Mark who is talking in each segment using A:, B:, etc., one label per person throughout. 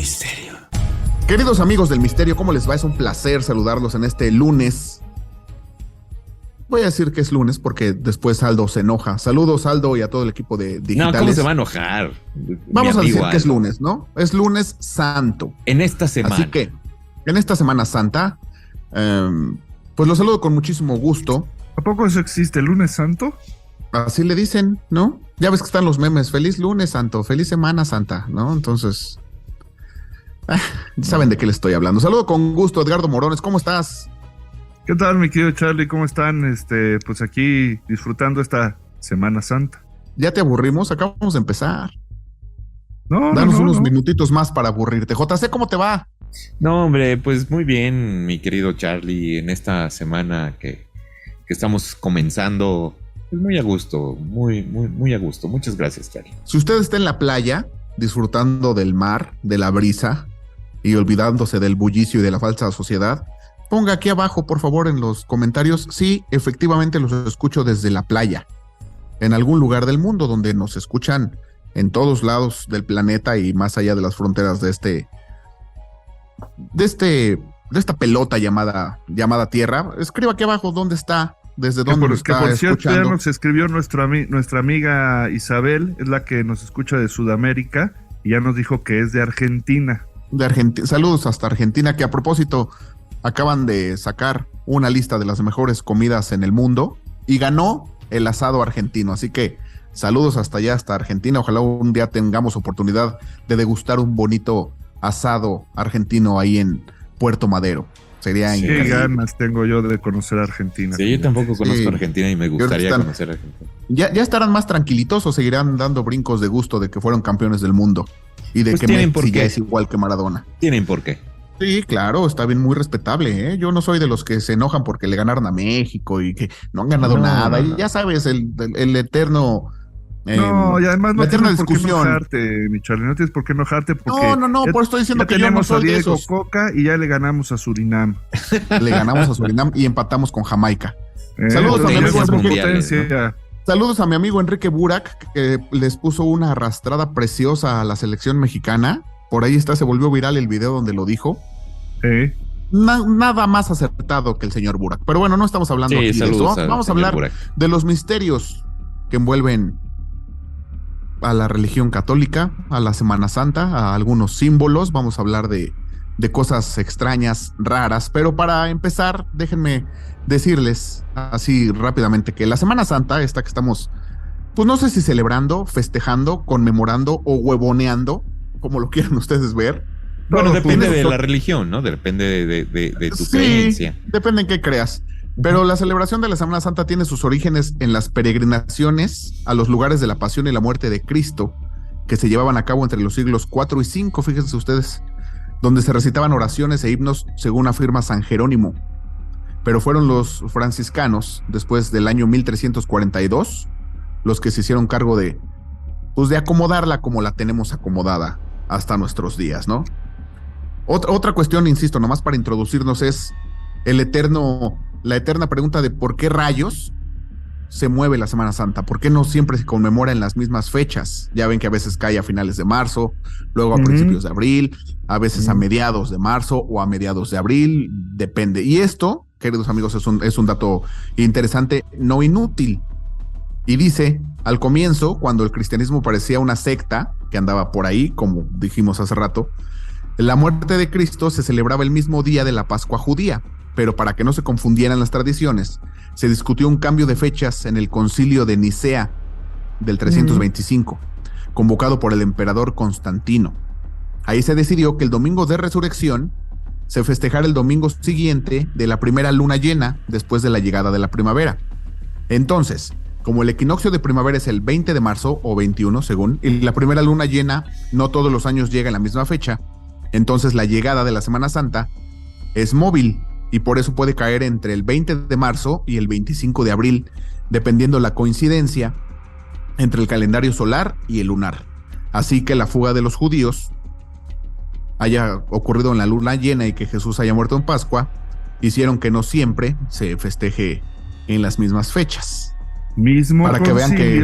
A: misterio.
B: Queridos amigos del misterio, ¿cómo les va? Es un placer saludarlos en este lunes. Voy a decir que es lunes porque después Aldo se enoja. Saludos, Aldo, y a todo el equipo de Digitales.
A: No, ¿cómo se va a enojar?
B: Vamos a decir que es lunes, ¿no? Es lunes santo.
A: En esta semana.
B: Así que, en esta Semana Santa, pues los saludo con muchísimo gusto.
C: ¿A poco eso existe, lunes santo?
B: Así le dicen, ¿no? Ya ves que están los memes. Feliz lunes santo, feliz Semana Santa, ¿no? Entonces, saben de qué les estoy hablando. Saludo con gusto, Edgardo Morones. ¿Cómo estás?
C: ¿Qué tal, mi querido Charlie? ¿Cómo están? Pues aquí disfrutando esta Semana Santa.
B: ¿Ya te aburrimos? Acabamos de empezar.
C: Danos
B: unos minutitos más para aburrirte. JC, ¿cómo te va?
A: No, hombre, pues muy bien, mi querido Charlie, en esta semana que estamos comenzando, pues muy a gusto, muy a gusto. Muchas gracias, Charlie.
B: Si usted está en la playa, disfrutando del mar, de la brisa, y olvidándose del bullicio y de la falsa sociedad, ponga aquí abajo, por favor, en los comentarios, sí, efectivamente los escucho desde la playa, en algún lugar del mundo donde nos escuchan en todos lados del planeta y más allá de las fronteras de esta pelota llamada Tierra. Escriba aquí abajo dónde está, desde dónde nos está
C: por cierto,
B: escuchando.
C: ya nos escribió nuestra amiga Isabel, es la que nos escucha de Sudamérica, y ya nos dijo que es de Argentina.
B: De Argentina. Saludos hasta Argentina, que a propósito acaban de sacar una lista de las mejores comidas en el mundo y ganó el asado argentino, así que saludos hasta allá, hasta Argentina. Ojalá un día tengamos oportunidad de degustar un bonito asado argentino ahí en Puerto Madero. Sería increíble.
C: Qué ganas tengo yo de conocer Argentina.
A: Sí, yo tampoco conozco Argentina y me gustaría conocer Argentina.
B: ¿Ya estarán más tranquilitos o seguirán dando brincos de gusto de que fueron campeones del mundo? Y de
A: pues
B: que Messi ya es igual que Maradona.
A: Tienen por qué.
B: Sí, claro, está bien, muy respetable, ¿eh? Yo no soy de los que se enojan porque le ganaron a México y que no han ganado nada. Y ya sabes, el eterno...
C: y además no
B: tienes
C: por qué enojarte, mi Charlie, no tienes por qué enojarte porque...
B: No, por eso estoy diciendo que yo no
C: tenemos a
B: soy de
C: Diego
B: esos.
C: Coca y ya le ganamos a Surinam.
B: Le ganamos a Surinam y empatamos con Jamaica. Saludos a mi amigo
C: Enrique.
B: Saludos a mi amigo Enrique Burak, que les puso una arrastrada preciosa a la selección mexicana. Por ahí se volvió viral el video donde lo dijo. Nada más acertado que el señor Burak. Pero bueno, no estamos hablando aquí de eso. Vamos a hablar
A: Burak.
B: de los misterios que envuelven a la religión católica, a la Semana Santa, a algunos símbolos. Vamos a hablar de cosas extrañas, raras. Pero para empezar, déjenme decirles así rápidamente que la Semana Santa, esta que estamos, pues no sé si celebrando, festejando, conmemorando o huevoneando, como lo quieran ustedes ver.
A: Bueno, depende de la religión, ¿no? Depende de tu creencia.
B: Depende en qué creas. Pero la celebración de la Semana Santa tiene sus orígenes en las peregrinaciones a los lugares de la pasión y la muerte de Cristo, que se llevaban a cabo entre los siglos IV y V, fíjense ustedes, donde se recitaban oraciones e himnos según afirma San Jerónimo. Pero fueron los franciscanos, después del año 1342, los que se hicieron cargo de acomodarla como la tenemos acomodada hasta nuestros días, ¿no? Otra cuestión, insisto, nomás para introducirnos, es la eterna pregunta de por qué rayos se mueve la Semana Santa, por qué no siempre se conmemora en las mismas fechas. Ya ven que a veces cae a finales de marzo, luego a principios de abril, a veces a mediados de marzo o a mediados de abril, depende. Y esto, queridos amigos, es un dato interesante, no inútil. Y dice, al comienzo, cuando el cristianismo parecía una secta que andaba por ahí, como dijimos hace rato, la muerte de Cristo se celebraba el mismo día de la Pascua judía, pero para que no se confundieran las tradiciones, se discutió un cambio de fechas en el Concilio de Nicea del 325, convocado por el emperador Constantino. Ahí se decidió que el domingo de resurrección se festejara el domingo siguiente de la primera luna llena después de la llegada de la primavera. Entonces, como el equinoccio de primavera es el 20 de marzo o 21 según, y la primera luna llena no todos los años llega en la misma fecha, entonces la llegada de la Semana Santa es móvil y por eso puede caer entre el 20 de marzo y el 25 de abril, dependiendo la coincidencia entre el calendario solar y el lunar. Así que la fuga de los judíos haya ocurrido en la luna llena y que Jesús haya muerto en Pascua, hicieron que no siempre se festeje en las mismas fechas.
C: Mismo
B: para que vean que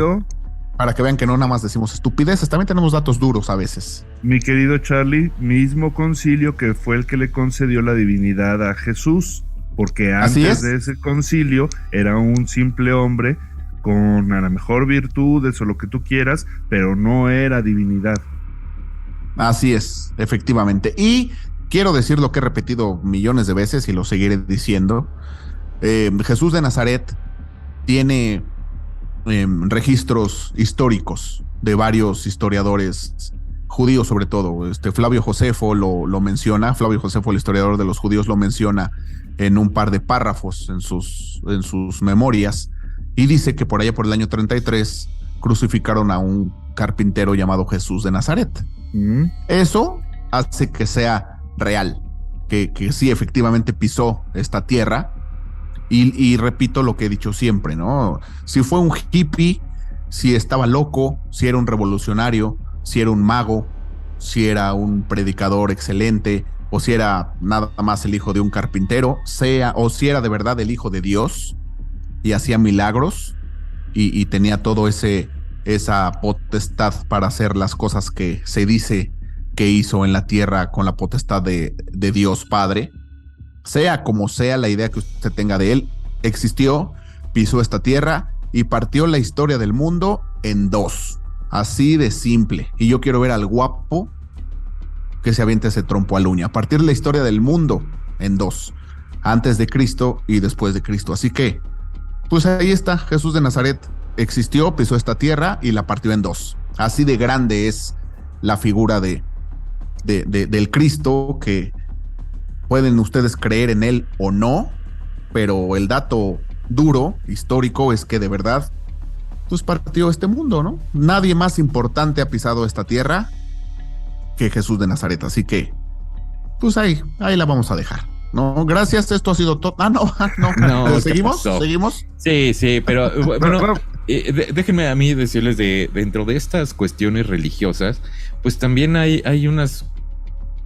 B: Para que vean que no nada más decimos estupideces, también tenemos datos duros a veces.
C: Mi querido Charlie, mismo concilio que fue el que le concedió la divinidad a Jesús, porque antes de ese concilio era un simple hombre con a lo mejor virtudes o lo que tú quieras, pero no era divinidad.
B: Así es, efectivamente. Y quiero decir lo que he repetido millones de veces y lo seguiré diciendo. Jesús de Nazaret tiene registros históricos de varios historiadores judíos, sobre todo. Flavio Josefo lo menciona. Flavio Josefo, el historiador de los judíos, lo menciona en un par de párrafos en sus memorias, y dice que por allá por el año 33 crucificaron a un carpintero llamado Jesús de Nazaret. Eso hace que sea real, que sí efectivamente pisó esta tierra. Y repito lo que he dicho siempre, ¿no? Si fue un hippie, si estaba loco, si era un revolucionario, si era un mago, si era un predicador excelente, o si era nada más el hijo de un carpintero, o si era de verdad el hijo de Dios y hacía milagros y tenía todo esa potestad para hacer las cosas que se dice que hizo en la tierra con la potestad de Dios Padre. Sea como sea la idea que usted tenga de él, existió, pisó esta tierra y partió la historia del mundo en dos. Así de simple. Y yo quiero ver al guapo que se aviente ese trompo al uña. Partir la historia del mundo en dos. Antes de Cristo y después de Cristo. Así que, pues ahí está. Jesús de Nazaret existió, pisó esta tierra y la partió en dos. Así de grande es la figura del Cristo, que pueden ustedes creer en él o no, pero el dato duro, histórico, es que de verdad pues partió este mundo, ¿no? Nadie más importante ha pisado esta tierra que Jesús de Nazaret, así que pues ahí la vamos a dejar, ¿no? Gracias, esto ha sido todo. No, ¿seguimos?
A: Sí, pero bueno, déjenme a mí decirles dentro de estas cuestiones religiosas, pues también hay unas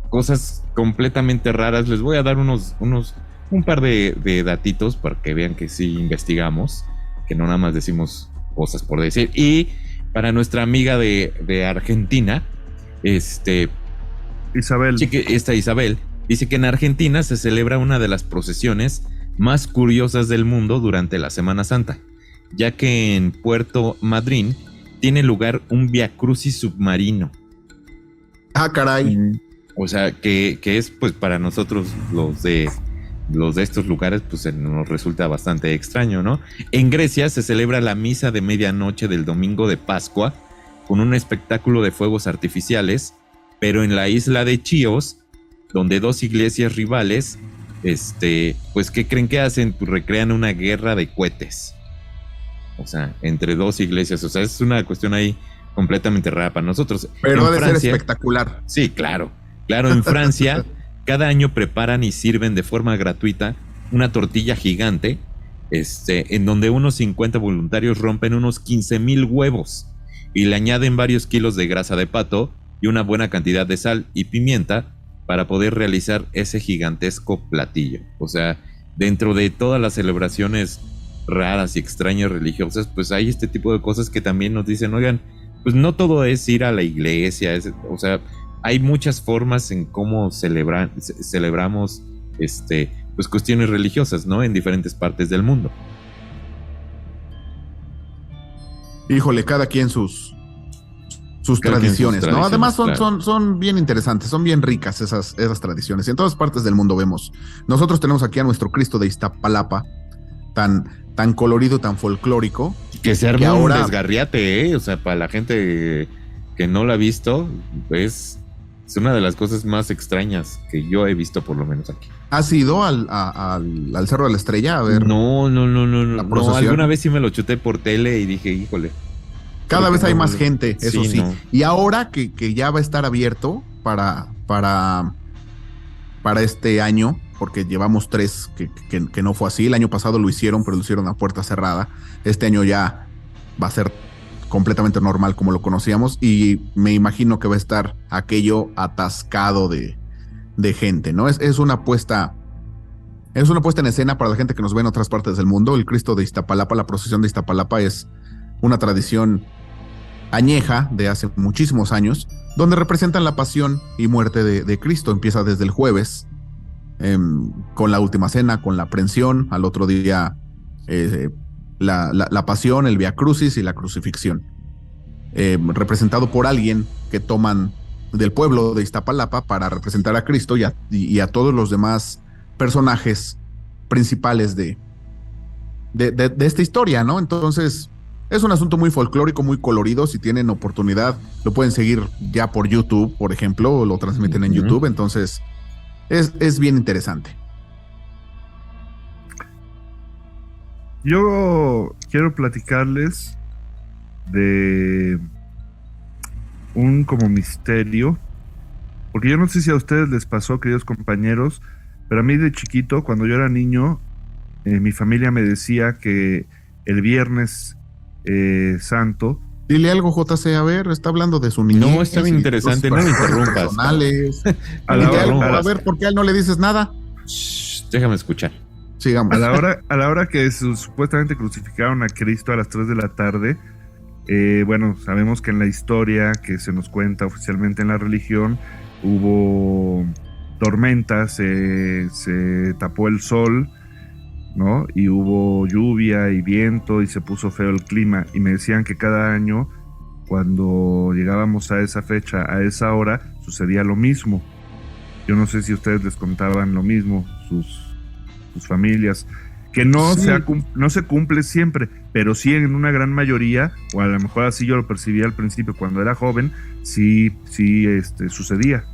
A: cosas completamente raras. Les voy a dar un par de datitos para que vean que sí investigamos, que no nada más decimos cosas por decir. Y para nuestra amiga de Argentina,
C: Isabel,
A: Isabel dice que en Argentina se celebra una de las procesiones más curiosas del mundo durante la Semana Santa, ya que en Puerto Madryn tiene lugar un viacrucis submarino.
B: Ah, caray.
A: O sea, que es pues para nosotros los de estos lugares pues nos resulta bastante extraño, ¿no? En Grecia se celebra la misa de medianoche del domingo de Pascua con un espectáculo de fuegos artificiales, pero en la isla de Chios, donde dos iglesias rivales, pues ¿qué creen que hacen? Pues recrean una guerra de cohetes. O sea, entre dos iglesias. O sea, es una cuestión ahí completamente rara para nosotros.
B: Pero debe ser espectacular.
A: Sí, claro. Claro, en Francia cada año preparan y sirven de forma gratuita una tortilla gigante, en donde unos 50 voluntarios rompen unos 15,000 huevos y le añaden varios kilos de grasa de pato y una buena cantidad de sal y pimienta para poder realizar ese gigantesco platillo. O sea, dentro de todas las celebraciones raras y extrañas religiosas, pues hay este tipo de cosas que también nos dicen, oigan, pues no todo es ir a la iglesia, o sea, hay muchas formas en cómo celebramos pues cuestiones religiosas, ¿no? En diferentes partes del mundo.
B: Híjole, cada quien sus tradiciones, ¿no? Además son bien interesantes, son bien ricas esas tradiciones. Y en todas partes del mundo vemos. Nosotros tenemos aquí a nuestro Cristo de Iztapalapa, tan colorido, tan folclórico.
A: Que se arma un desgarriate, o sea, para la gente que no lo ha visto, es una de las cosas más extrañas que yo he visto, por lo menos aquí.
B: ¿Has ido al Cerro de la Estrella a ver?
A: No. Alguna vez sí me lo chuté por tele y dije, híjole.
B: Cada vez hay más gente, eso sí.
A: No.
B: Y ahora que ya va a estar abierto para este año, porque llevamos 3 que no fue así. El año pasado lo hicieron, pero lo hicieron a puerta cerrada. Este año ya va a ser completamente normal como lo conocíamos, y me imagino que va a estar aquello atascado de gente, ¿no? Es una puesta en escena para la gente que nos ve en otras partes del mundo. El Cristo de Iztapalapa, la procesión de Iztapalapa, es una tradición añeja de hace muchísimos años, donde representan la pasión y muerte de Cristo. Empieza desde el jueves, con la última cena, con la aprehensión, al otro día la pasión, el Vía Crucis y la crucifixión. Representado por alguien que toman del pueblo de Iztapalapa para representar a Cristo y a todos los demás personajes principales de esta historia, ¿no? Entonces, es un asunto muy folclórico, muy colorido. Si tienen oportunidad, lo pueden seguir ya por YouTube, por ejemplo, lo transmiten en YouTube. Entonces, es bien interesante.
C: Yo quiero platicarles de un como misterio, porque yo no sé si a ustedes les pasó, queridos compañeros, pero a mí de chiquito, cuando yo era niño, mi familia me decía que el Viernes Santo...
B: Dile algo, JC, a ver, está hablando de su niñez.
A: No, está bien interesante, no me interrumpas.
B: A ver, ¿por qué a él no le dices nada?
A: Shh, déjame escuchar.
B: Sigamos.
C: A la hora que supuestamente crucificaron a Cristo a las 3 de la tarde, bueno, sabemos que en la historia que se nos cuenta oficialmente en la religión, hubo tormentas, se tapó el sol, ¿no? Y hubo lluvia y viento y se puso feo el clima. Y me decían que cada año, cuando llegábamos a esa fecha, a esa hora, sucedía lo mismo. Yo no sé si ustedes les contaban lo mismo, sus familias, que no se cumple siempre, pero sí en una gran mayoría, o a lo mejor así yo lo percibía al principio cuando era joven, sí sucedía.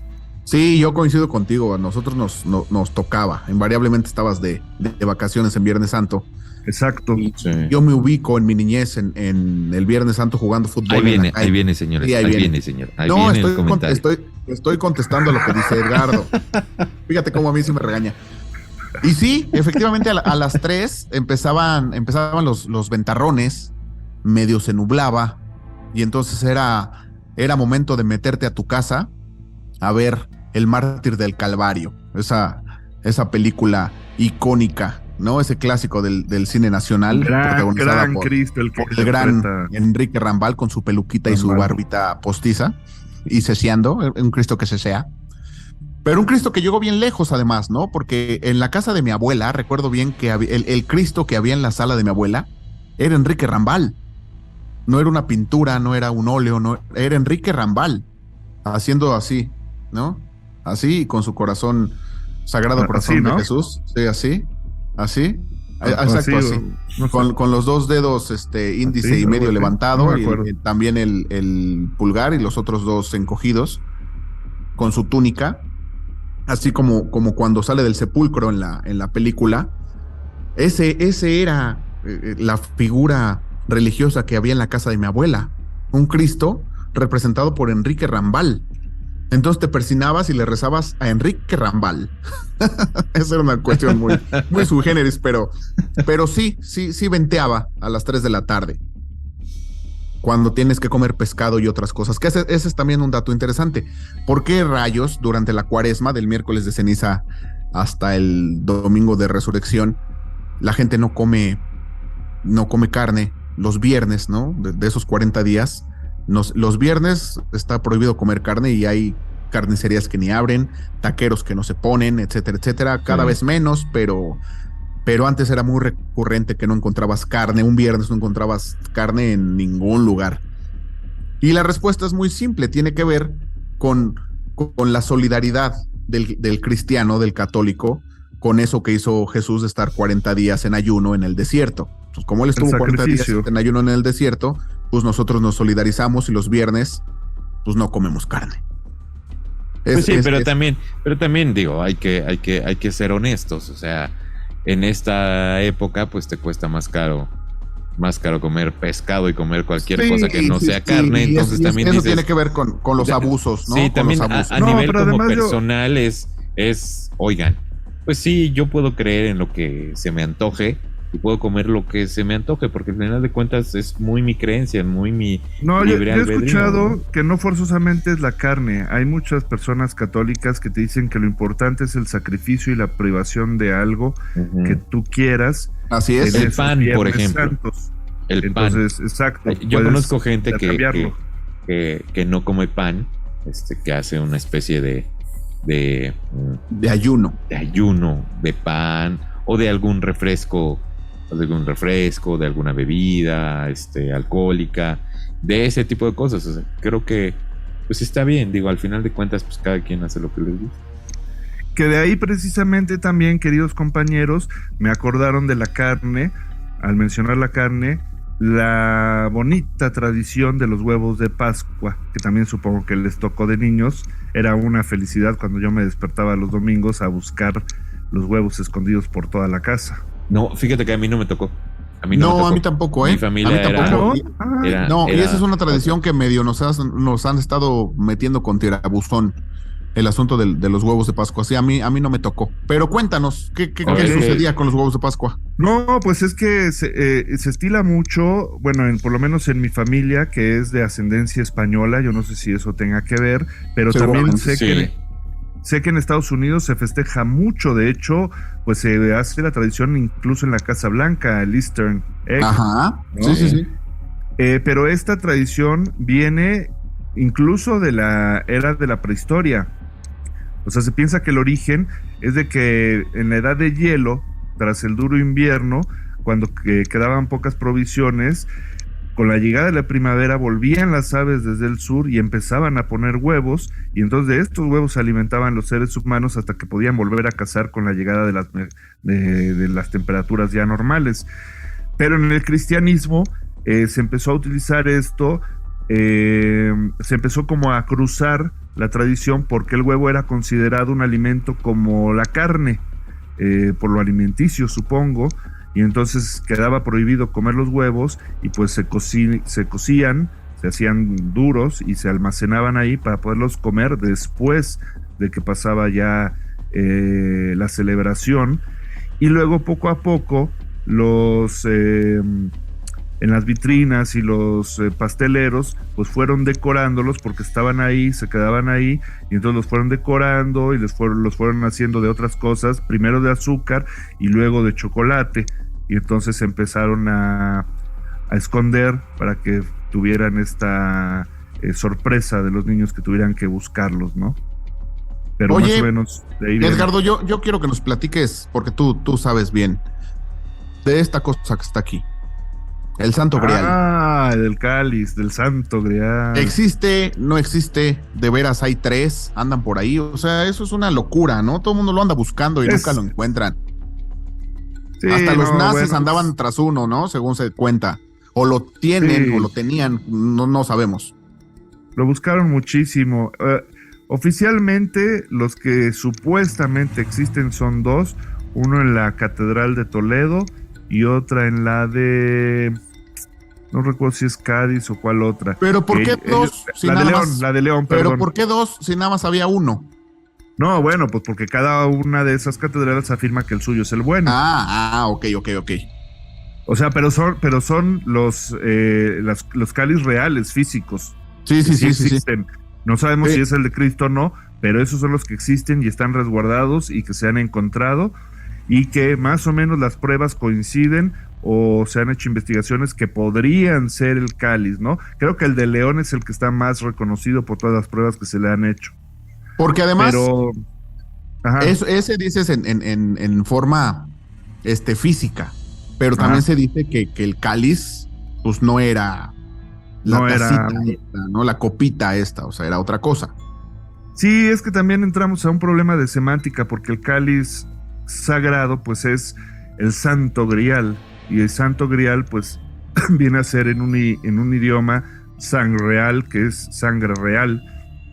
B: Sí, yo coincido contigo, a nosotros nos tocaba, invariablemente estabas de vacaciones en Viernes Santo.
C: Exacto.
B: Sí. Yo me ubico en mi niñez en el Viernes Santo jugando fútbol.
A: Ahí viene, señores. Sí, ahí viene, señor.
B: No, estoy contestando lo que dice Edgardo. Fíjate cómo a mí se me regaña. Y sí, efectivamente a las 3 empezaban los ventarrones, medio se nublaba, y entonces era momento de meterte a tu casa a ver El Mártir del Calvario, esa película icónica, ¿no? Ese clásico del cine nacional, protagonizada por el gran Enrique Rambal con su peluquita y su barbita postiza, y ceseando, un Cristo que cesea. Pero un Cristo que llegó bien lejos, además, ¿no? Porque en la casa de mi abuela, recuerdo bien que el Cristo que había en la sala de mi abuela era Enrique Rambal. No era una pintura, no era un óleo, no, era Enrique Rambal, haciendo así, ¿no? Así, con su corazón, Sagrado Corazón así, ¿no? De Jesús. Sí, así. Exacto, así. No sé. Con los dos dedos, índice y medio levantado, y también el pulgar y los otros dos encogidos, con su túnica. Así como cuando sale del sepulcro en la película. Ese era la figura religiosa que había en la casa de mi abuela. Un Cristo representado por Enrique Rambal. Entonces te persinabas y le rezabas a Enrique Rambal. Esa era una cuestión muy, muy sui generis, pero sí venteaba a las 3 de la tarde. Cuando tienes que comer pescado y otras cosas, que ese es también un dato interesante. ¿Por qué rayos durante la cuaresma, del miércoles de ceniza hasta el domingo de resurrección, la gente no come carne los viernes, ¿no? De esos 40 días, los viernes está prohibido comer carne y hay carnicerías que ni abren, taqueros que no se ponen, etcétera, etcétera, cada vez menos, pero antes era muy recurrente que no encontrabas carne, un viernes no encontrabas carne en ningún lugar. Y la respuesta es muy simple, tiene que ver con la solidaridad del cristiano, del católico, con eso que hizo Jesús de estar 40 días en ayuno en el desierto. Pues como él estuvo 40 días en ayuno en el desierto, pues nosotros nos solidarizamos y los viernes pues no comemos carne.
A: Pero también digo, hay que ser honestos, o sea, en esta época pues te cuesta más caro comer pescado y comer cualquier cosa que no sea carne, entonces también
B: eso tiene que ver con los abusos, ¿no?
A: Sí, también a nivel como personal es, oigan, pues sí, yo puedo creer en lo que se me antoje y puedo comer lo que se me antoje, porque al final de cuentas es muy mi creencia, muy mi libre albedrío.
C: Yo he escuchado que no forzosamente es la carne. Hay muchas personas católicas que te dicen que lo importante es el sacrificio y la privación de algo que tú quieras.
B: Así es.
A: El pan, por ejemplo.
C: Santos. Entonces,
A: pan.
C: exacto.
A: Yo conozco gente que no come pan, que hace una especie de
B: ayuno.
A: De ayuno, de pan, o de algún refresco, de alguna bebida, alcohólica, de ese tipo de cosas. O sea, creo que pues está bien, digo, al final de cuentas, pues cada quien hace lo que les gusta.
C: Que de ahí precisamente también, queridos compañeros, me acordaron de la carne, al mencionar la carne, la bonita tradición de los huevos de Pascua, que también supongo que les tocó de niños. Era una felicidad cuando yo me despertaba los domingos a buscar los huevos escondidos por toda la casa.
A: No, fíjate que a mí no me tocó.
B: A mí tampoco, ¿eh?
A: Mi familia
B: a mí tampoco. Y esa es una tradición
A: otra.
B: Que medio nos han estado metiendo con tirabuzón, el asunto de los huevos de Pascua. Sí, a mí no me tocó. Pero cuéntanos, ¿qué sucedía con los huevos de Pascua?
C: No, pues es que se estila mucho, bueno, por lo menos en mi familia, que es de ascendencia española, yo no sé si eso tenga que ver, pero también sé que en Estados Unidos se festeja mucho. De hecho, pues se hace la tradición incluso en la Casa Blanca, el Eastern Egg.
B: Ajá,
C: ¿no?
B: Sí.
C: Pero esta tradición viene incluso de la era de la prehistoria. O sea, se piensa que el origen es de que en la edad de hielo, tras el duro invierno, cuando quedaban pocas provisiones, con la llegada de la primavera volvían las aves desde el sur y empezaban a poner huevos, y entonces de estos huevos se alimentaban los seres humanos hasta que podían volver a cazar con la llegada de las temperaturas ya normales. Pero en el cristianismo se empezó a utilizar esto, se empezó como a cruzar la tradición, porque el huevo era considerado un alimento como la carne, por lo alimenticio, supongo, y entonces quedaba prohibido comer los huevos, y pues se cocían, se hacían duros y se almacenaban ahí para poderlos comer después de que pasaba ya la celebración. Y luego poco a poco en las vitrinas y los pasteleros pues fueron decorándolos, porque estaban ahí, se quedaban ahí, y entonces los fueron decorando y los fueron haciendo de otras cosas, primero de azúcar y luego de chocolate, y entonces empezaron a esconder para que tuvieran esta sorpresa de los niños que tuvieran que buscarlos, ¿no? Pero
B: oye,
C: más o menos de ahí
B: Edgardo, yo quiero que nos platiques, porque tú sabes bien de esta cosa que está aquí. El Santo Grial.
C: Del cáliz, del Santo Grial.
B: ¿Existe? ¿No existe? ¿De veras hay 3? ¿Andan por ahí? O sea, eso es una locura, ¿no? Todo el mundo lo anda buscando y nunca lo encuentran. Sí, hasta los nazis andaban tras uno, ¿no? Según se cuenta. O lo tienen, o lo tenían, no sabemos.
C: Lo buscaron muchísimo. Oficialmente, los que supuestamente existen son 2. Uno en la Catedral de Toledo y otra en la de... no recuerdo si es Cádiz o cuál otra.
B: ¿Pero por qué 2?
C: La de León, perdón.
B: ¿Pero por qué 2 si nada más había uno?
C: No, bueno, pues porque cada una de esas catedrales afirma que el suyo es el bueno.
B: Ok.
C: O sea, pero son los cáliz reales, físicos.
B: Sí.
C: Existen. No sabemos si es el de Cristo o no, pero esos son los que existen y están resguardados y que se han encontrado, y que más o menos las pruebas coinciden, o se han hecho investigaciones que podrían ser el cáliz, ¿no? Creo que el de León es el que está más reconocido por todas las pruebas que se le han hecho.
B: Porque además, ese dices en forma física, pero también se dice que el cáliz pues no era la tacita esta, ¿no? La copita esta, o sea, era otra cosa.
C: Sí, es que también entramos a un problema de semántica, porque el cáliz sagrado pues es el Santo Grial, y el Santo Grial pues viene a ser en un idioma sangreal, que es sangre real.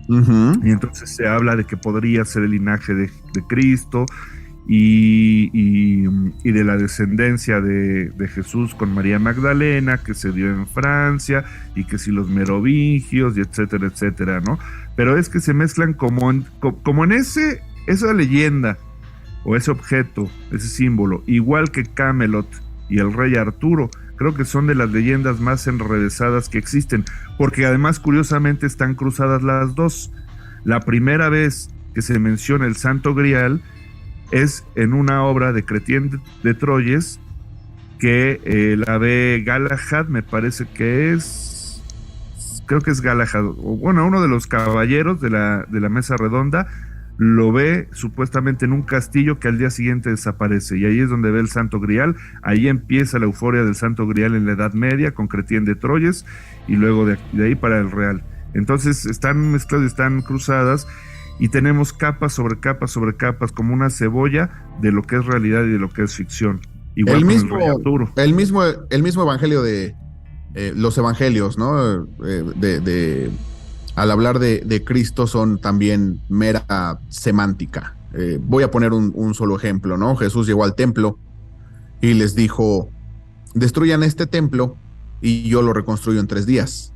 C: Y entonces se habla de que podría ser el linaje de Cristo y de la descendencia de Jesús con María Magdalena, que se dio en Francia, y que si los merovingios, y etcétera, etcétera, ¿no? Pero es que se mezclan como en esa leyenda, o ese objeto, ese símbolo, igual que Camelot y el rey Arturo. Creo que son de las leyendas más enrevesadas que existen, porque además curiosamente están cruzadas las dos. La primera vez que se menciona el Santo Grial es en una obra de Chrétien de Troyes, que la ve Galahad, me parece que creo que es Galahad, o bueno, uno de los caballeros de la mesa redonda, lo ve supuestamente en un castillo que al día siguiente desaparece, y ahí es donde ve el Santo Grial. Ahí empieza la euforia del Santo Grial en la Edad Media con Chrétien de Troyes, y luego de ahí para el Real. Entonces están mezcladas, están cruzadas, y tenemos capas sobre capas sobre capas, como una cebolla de lo que es realidad y de lo que es ficción. Igual
B: el
C: con
B: mismo,
C: el Rey Arturo.
B: el mismo evangelio de los evangelios, ¿no? Al hablar de Cristo son también mera semántica. Voy a poner un solo ejemplo, ¿no? Jesús llegó al templo y les dijo: destruyan este templo y yo lo reconstruyo en 3 días.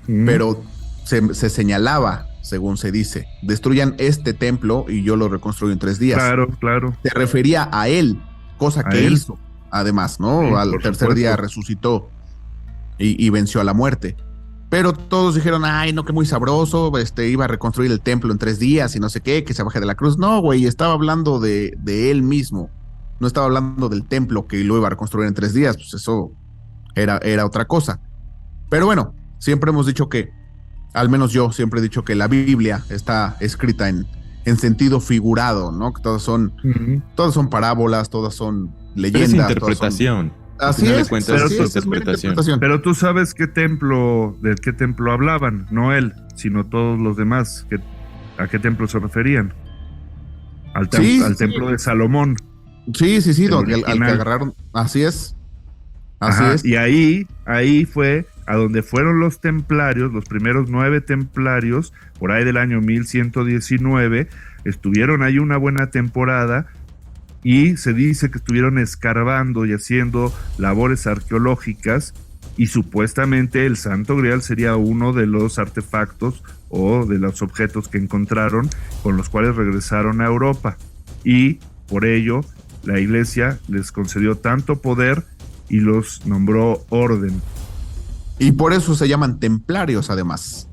B: Pero se señalaba, según se dice, destruyan este templo y yo lo reconstruyo en 3 días.
C: Claro.
B: Se refería a él, cosa que él hizo, además, ¿no?
C: Sí,
B: al tercer día resucitó y venció a la muerte. Pero todos dijeron: ay, no, que muy sabroso, iba a reconstruir el templo en 3 días y no sé qué, que se baje de la cruz. No, güey, estaba hablando de él mismo. No estaba hablando del templo que lo iba a reconstruir en 3 días. Pues eso era otra cosa. Pero bueno, siempre hemos dicho que, al menos yo siempre he dicho que la Biblia está escrita en sentido figurado, ¿no? Que todas son parábolas, todas son leyendas.
A: Pero es interpretación.
B: Así es,
A: interpretación.
C: Pero tú sabes de qué templo hablaban, no él, sino todos los demás. ¿A qué templo se referían? Al templo de Salomón.
B: Sí, al que agarraron. Así es. Así es.
C: Y ahí fue a donde fueron los templarios, los primeros 9 templarios, por ahí del año 1119, estuvieron ahí una buena temporada. Y se dice que estuvieron escarbando y haciendo labores arqueológicas, y supuestamente el Santo Grial sería uno de los artefactos o de los objetos que encontraron, con los cuales regresaron a Europa. Y por ello la Iglesia les concedió tanto poder y los nombró orden.
B: Y por eso se llaman templarios, además.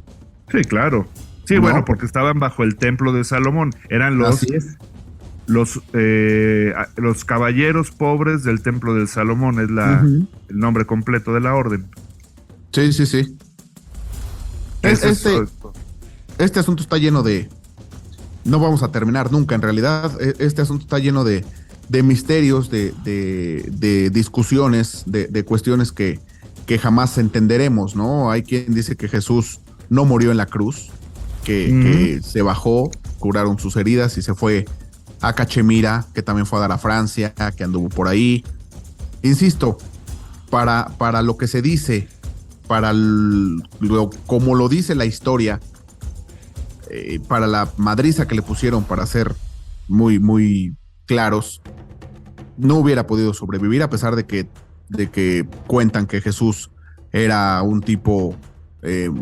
C: Sí, claro. Sí, ¿no? Bueno, porque estaban bajo el templo de Salomón. Eran los caballeros pobres del templo de Salomón, es el nombre completo de la orden.
B: Sí. Este asunto está lleno de... No vamos a terminar nunca, en realidad. Este asunto está lleno de misterios, de discusiones, de cuestiones que jamás entenderemos, ¿no? Hay quien dice que Jesús no murió en la cruz, que se bajó, curaron sus heridas y se fue a Cachemira, que también fue a dar a Francia, que anduvo por ahí. Insisto, para lo que se dice, como lo dice la historia, para la madriza que le pusieron, para ser muy, muy claros, no hubiera podido sobrevivir, a pesar de que cuentan que Jesús era un tipo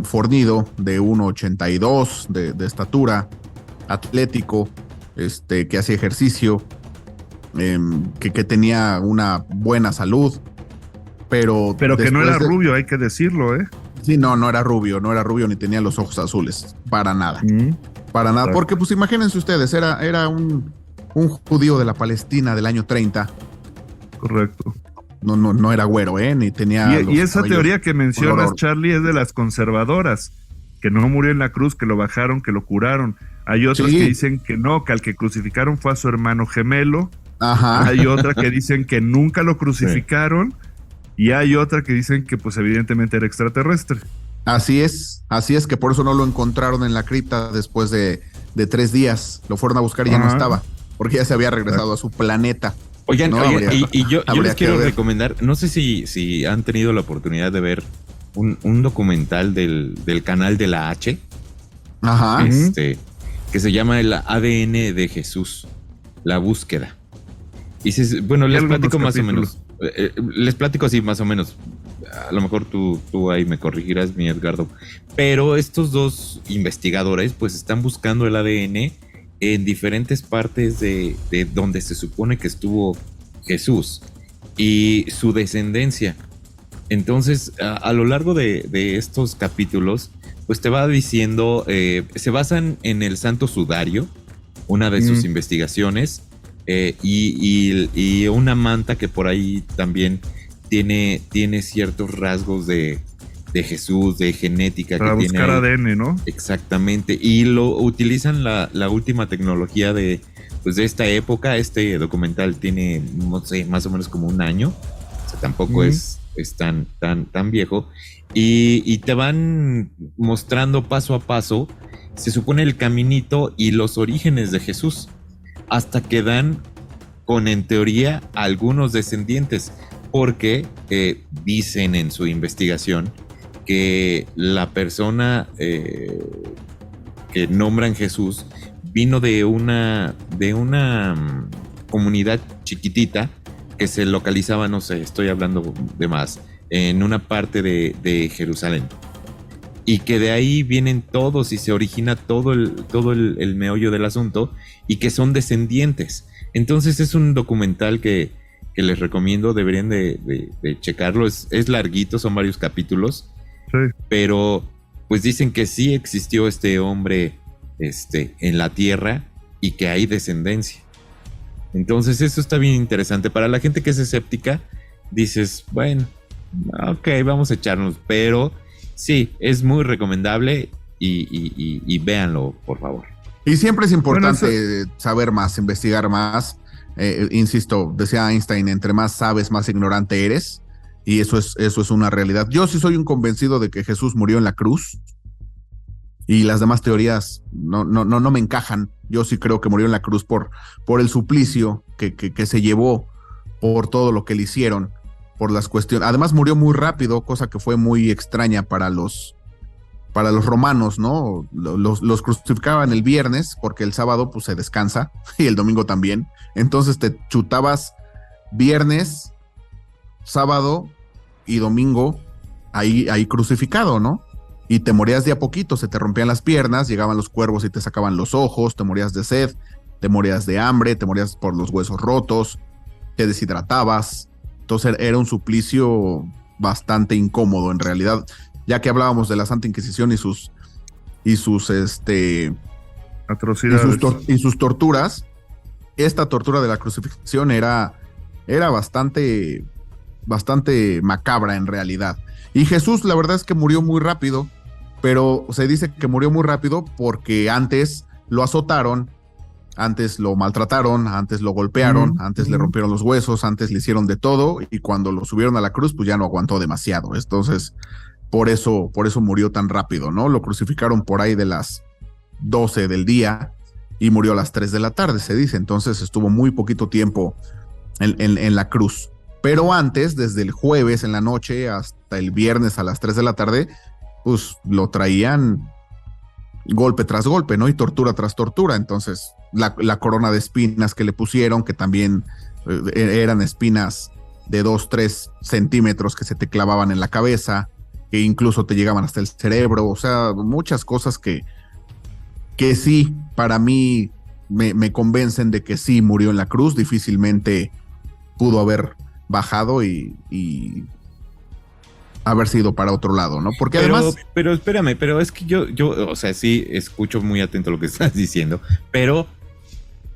B: fornido, de 1,82 de estatura, atlético, que hacía ejercicio, que tenía una buena salud, pero
C: que no era rubio, hay que decirlo, ¿eh?
B: Sí, no era rubio ni tenía los ojos azules, para nada. Para nada, porque pues imagínense ustedes, era un judío de la Palestina del año 30.
C: Correcto.
B: No era güero, ni tenía...
C: Y esa teoría que mencionas, Charlie, es de las conservadoras, que no murió en la cruz, que lo bajaron, que lo curaron. Hay otras que dicen que no, que al que crucificaron fue a su hermano gemelo. Ajá. Hay otra que dicen que nunca lo crucificaron. Y hay otra que dicen que pues evidentemente era extraterrestre.
B: Así es, que por eso no lo encontraron en la cripta después de 3 días. Lo fueron a buscar y ya no estaba, porque ya se había regresado a su planeta.
A: Oigan, yo les quiero recomendar, no sé si han tenido la oportunidad de ver un documental del canal de la H. Ajá. Que se llama El ADN de Jesús, la búsqueda. Y bueno, les platico más o menos. Les platico así más o menos. A lo mejor tú ahí me corregirás, mi Edgardo. Pero estos 2 investigadores pues están buscando el ADN en diferentes partes de donde se supone que estuvo Jesús y su descendencia. Entonces, a lo largo de estos capítulos, pues te va diciendo, se basan en el Santo Sudario, una de sus investigaciones, y una manta que por ahí también tiene ciertos rasgos de Jesús, de genética.
C: Para
A: que
C: buscar
A: tiene
C: ADN, ¿no?
A: Exactamente. Y lo utilizan la última tecnología de esta época. Este documental tiene, no sé, más o menos como un año. O sea, tampoco es tan viejo. Y te van mostrando paso a paso, se supone, el caminito y los orígenes de Jesús, hasta que dan con, en teoría, algunos descendientes, porque dicen en su investigación que la persona que nombran Jesús vino de una comunidad chiquitita que se localizaba, no sé, estoy hablando de más, en una parte de Jerusalén, y que de ahí vienen todos y se origina todo el meollo del asunto, y que son descendientes. Entonces es un documental que les recomiendo, deberían de checarlo. Es larguito, son varios capítulos, sí, pero pues dicen que sí existió este hombre en la tierra y que hay descendencia. Entonces eso está bien interesante. Para la gente que es escéptica, dices, bueno, ok, vamos a echarnos, pero sí, es muy recomendable y véanlo, por favor.
B: Y siempre es importante saber más, investigar más. Insisto, decía Einstein, entre más sabes, más ignorante eres, y eso es una realidad. Yo sí soy un convencido de que Jesús murió en la cruz, y las demás teorías no me encajan. Yo sí creo que murió en la cruz por el suplicio que se llevó, por todo lo que le hicieron, por las cuestiones. Además murió muy rápido, cosa que fue muy extraña para los romanos, ¿no? Los crucificaban el viernes, porque el sábado pues se descansa, y el domingo también. Entonces te chutabas viernes, sábado y domingo ahí crucificado, ¿no? Y te morías de a poquito, se te rompían las piernas, llegaban los cuervos y te sacaban los ojos, te morías de sed, te morías de hambre, te morías por los huesos rotos, te deshidratabas. Entonces era un suplicio bastante incómodo, en realidad. Ya que hablábamos de la Santa Inquisición y sus
C: atrocidades
B: y sus torturas, esta tortura de la crucifixión era bastante macabra, en realidad. Y Jesús, la verdad es que murió muy rápido, pero se dice que murió muy rápido porque antes lo azotaron, antes lo maltrataron, antes lo golpearon, antes le rompieron los huesos, antes le hicieron de todo, y cuando lo subieron a la cruz, pues ya no aguantó demasiado. Entonces por eso murió tan rápido, ¿no? Lo crucificaron por ahí de las 12 del día y murió a las 3 de la tarde, se dice. Entonces estuvo muy poquito tiempo en la cruz. Pero antes, desde el jueves en la noche hasta el viernes a las 3 de la tarde, pues lo traían golpe tras golpe, ¿no? Y tortura tras tortura. Entonces la corona de espinas que le pusieron, que también eran espinas de 2-3 centímetros que se te clavaban en la cabeza, que incluso te llegaban hasta el cerebro. O sea, muchas cosas que sí, para mí me convencen de que sí murió en la cruz. Difícilmente pudo haber bajado y haber sido para otro lado, ¿no? Porque además...
A: Pero espérame, pero es que yo, o sea, sí escucho muy atento lo que estás diciendo, pero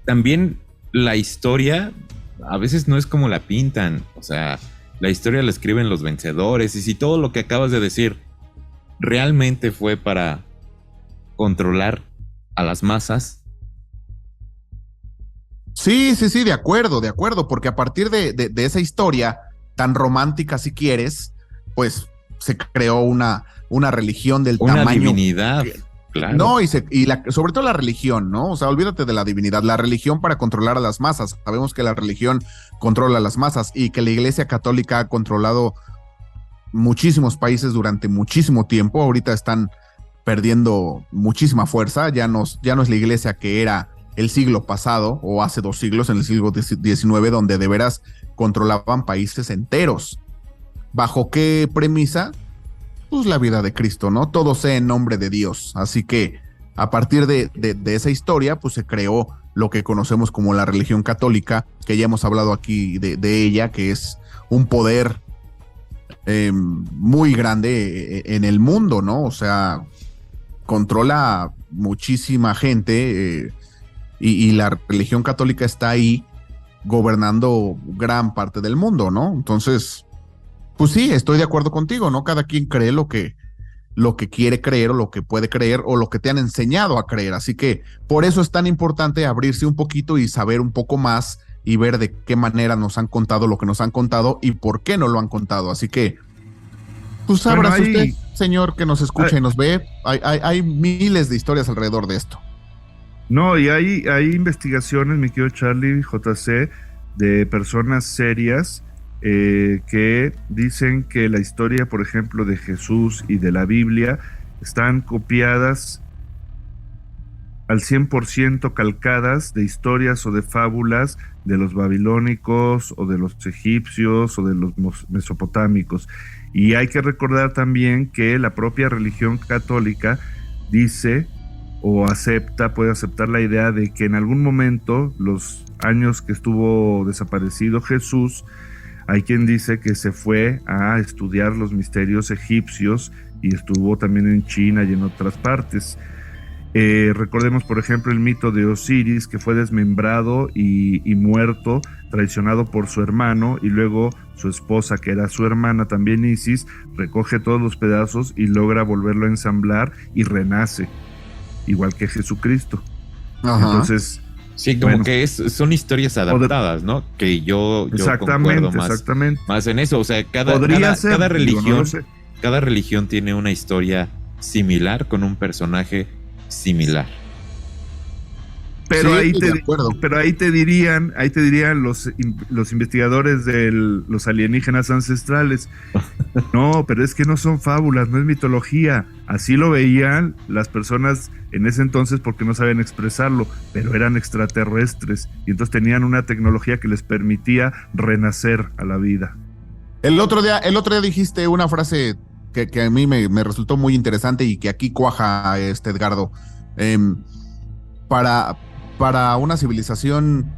A: también la historia a veces no es como la pintan. O sea, la historia la escriben los vencedores, y si todo lo que acabas de decir realmente fue para controlar a las masas.
B: Sí, de acuerdo, porque a partir de esa historia tan romántica, si quieres, pues se creó una religión del tamaño.
A: Una divinidad, claro.
B: No, sobre todo la religión, ¿no? O sea, olvídate de la divinidad, la religión para controlar a las masas. Sabemos que la religión controla a las masas, y que la Iglesia Católica ha controlado muchísimos países durante muchísimo tiempo. Ahorita están perdiendo muchísima fuerza. Ya no es la Iglesia que era el siglo pasado, o hace 2 siglos, en el siglo XIX, donde de veras controlaban países enteros. ¿Bajo qué premisa? Pues la vida de Cristo, ¿no? Todo sea en nombre de Dios. Así que a partir de esa historia, pues se creó lo que conocemos como la religión católica, que ya hemos hablado aquí de ella, que es un poder muy grande en el mundo, ¿no? O sea, controla muchísima gente, y la religión católica está ahí gobernando gran parte del mundo, ¿no? Entonces, Pues sí, estoy de acuerdo contigo, ¿no? Cada quien cree lo que quiere creer o lo que puede creer o lo que te han enseñado a creer. Así que por eso es tan importante abrirse un poquito y saber un poco más y ver de qué manera nos han contado lo que nos han contado y por qué no lo han contado. Así que, pues sabrás usted, señor, que nos escucha y nos ve, hay miles de historias alrededor de esto.
C: No, y hay investigaciones, mi querido Charlie, JC, de personas serias que dicen que la historia, por ejemplo, de Jesús y de la Biblia están copiadas al 100% calcadas de historias o de fábulas de los babilónicos o de los egipcios o de los mesopotámicos. Y hay que recordar también que la propia religión católica dice o puede aceptar la idea de que en algún momento, los años que estuvo desaparecido Jesús, hay quien dice que se fue a estudiar los misterios egipcios y estuvo también en China y en otras partes. Recordemos, por ejemplo, el mito de Osiris, que fue desmembrado y muerto, traicionado por su hermano, y luego su esposa, que era su hermana también, Isis, recoge todos los pedazos y logra volverlo a ensamblar y renace, igual que Jesucristo.
B: Ajá.
C: Entonces,
A: sí, como que son historias adaptadas, ¿no? Que yo concuerdo más en eso. O sea, cada religión tiene una historia similar con un personaje similar.
C: Pero,
B: sí,
C: ahí te dirían los investigadores de los alienígenas ancestrales, no, pero es que no son fábulas, no es mitología. Así lo veían las personas en ese entonces porque no sabían expresarlo, pero eran extraterrestres y entonces tenían una tecnología que les permitía renacer a la vida.
B: El otro día dijiste una frase que a mí me resultó muy interesante y que aquí cuaja, Edgardo. Para una civilización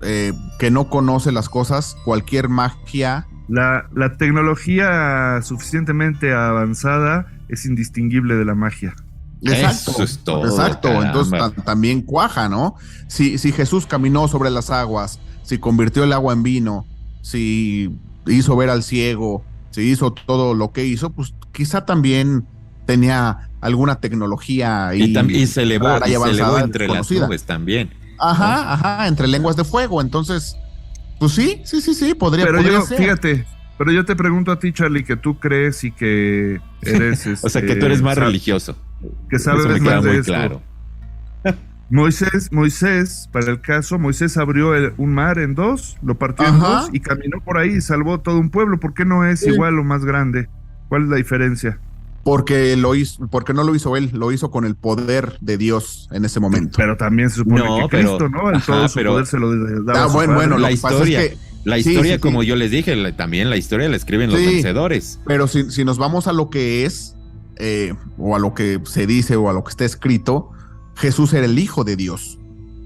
B: que no conoce las cosas, cualquier magia...
C: La tecnología suficientemente avanzada es indistinguible de la magia.
B: Exacto, eso es todo, exacto. Caramba. Entonces también cuaja, ¿no? Si Jesús caminó sobre las aguas, si convirtió el agua en vino, si hizo ver al ciego, si hizo todo lo que hizo, pues quizá también tenía alguna tecnología
A: y se elevó entre las nubes también.
B: Ajá, entre lenguas de fuego. Entonces, pues sí, podría ser.
C: Fíjate, pero yo te pregunto a ti, Charlie, que tú crees y que eres
A: o sea, que tú eres más religioso.
C: Que sabes
A: eso me queda
C: más de
A: muy
C: esto.
A: Claro.
C: Moisés, para el caso, Moisés abrió un mar en dos, lo partió en dos y caminó por ahí y salvó todo un pueblo. ¿Por qué no es igual o más grande? ¿Cuál es la diferencia?
B: Porque no lo hizo él, lo hizo con el poder de Dios en ese momento.
C: Pero también se supone que Cristo, ¿no? En todo su poder se lo daba.
B: Bueno,
A: la historia, como yo les dije, también la historia la escriben los vencedores.
B: Pero si nos vamos a lo que es, o a lo que se dice, o a lo que está escrito, Jesús era el Hijo de Dios,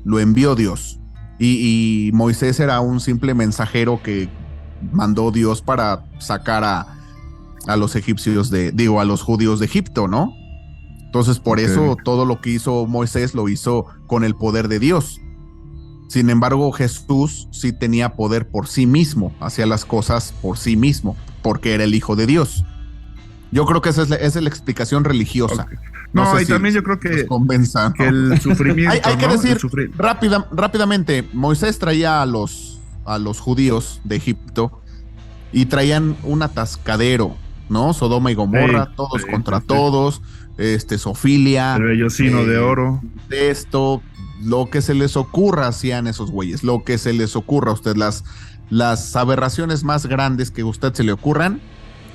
B: lo envió Dios. Y Moisés era un simple mensajero que mandó Dios para sacar a los egipcios a los judíos de Egipto, ¿no? Entonces, por eso todo lo que hizo Moisés lo hizo con el poder de Dios. Sin embargo, Jesús sí tenía poder por sí mismo, hacía las cosas por sí mismo, porque era el Hijo de Dios. Yo creo que esa es la explicación religiosa.
C: Okay. No, y también yo creo que el sufrimiento.
B: hay que decir rápidamente, Moisés traía a los judíos de Egipto y traían un atascadero, ¿no? Sodoma y Gomorra, todos contra todos, Sofilia.
C: El vellocino de oro.
B: Lo que se les ocurra hacían esos güeyes, lo que se les ocurra a usted, las aberraciones más grandes que a usted se le ocurran,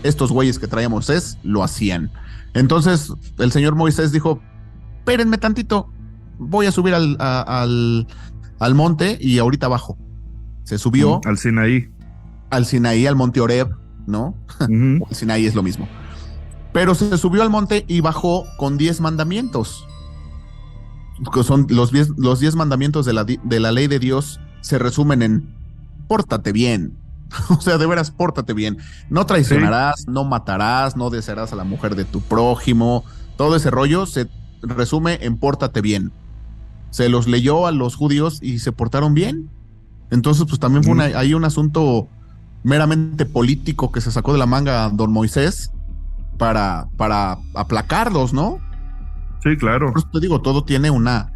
B: estos güeyes que traía Moisés lo hacían. Entonces el señor Moisés dijo, espérenme tantito, voy a subir al monte y ahorita bajo. Se subió.
C: Al Sinaí.
B: Al monte Horeb, ¿no? El Sinaí es lo mismo. Pero se subió al monte y bajó con 10 mandamientos. Que son los 10 mandamientos de la ley de Dios, se resumen en pórtate bien. O sea, de veras, pórtate bien. No traicionarás, no matarás, no desearás a la mujer de tu prójimo. Todo ese rollo se resume en pórtate bien. Se los leyó a los judíos y se portaron bien. Entonces, pues también fue ahí un asunto meramente político que se sacó de la manga a don Moisés para aplacarlos, ¿no?
C: Sí, claro.
B: Por eso te digo, todo tiene una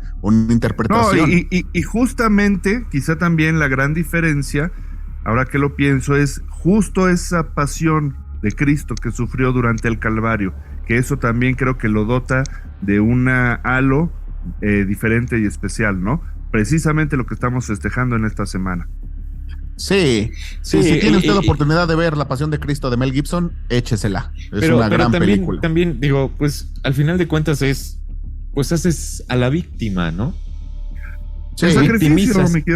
B: interpretación.
C: No, y justamente, quizá también la gran diferencia, ahora que lo pienso, es justo esa pasión de Cristo que sufrió durante el Calvario, que eso también creo que lo dota de una halo diferente y especial, ¿no? Precisamente lo que estamos festejando en esta semana.
B: Sí, si tiene usted la oportunidad de ver La Pasión de Cristo de Mel Gibson, échesela. Es una gran película.
A: También digo, pues al final de cuentas pues haces a la víctima, ¿no?
B: Sí,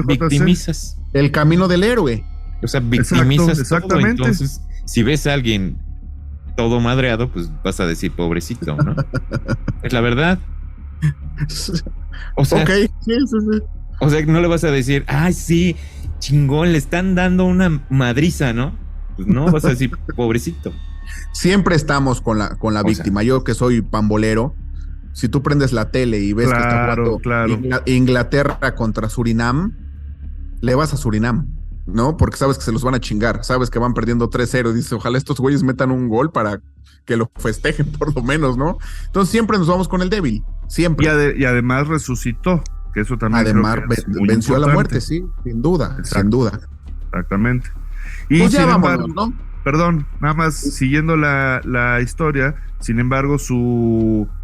A: victimizas.
B: El camino del héroe.
A: O sea, victimizas
C: exactamente.
A: Todo. Entonces, si ves a alguien todo madreado, pues vas a decir pobrecito, ¿no? Es la verdad. O sea,
B: okay. Sí.
A: O sea, no le vas a decir, ay, sí, chingón, le están dando una madriza, ¿no? Pues no, vas a decir pobrecito.
B: Siempre estamos con la víctima. Yo que soy pambolero, si tú prendes la tele y ves que está jugando Inglaterra contra Surinam, le vas a Surinam, ¿no? Porque sabes que se los van a chingar, sabes que van perdiendo 3-0 y dices, ojalá estos güeyes metan un gol para que lo festejen por lo menos, ¿no? Entonces siempre nos vamos con el débil, siempre.
C: Y además resucitó, que eso también
B: además venció a la muerte, sí, sin duda.
C: Exactamente. Y
B: pues ya vámonos, ¿no?
C: Perdón, nada más siguiendo la historia, sin embargo,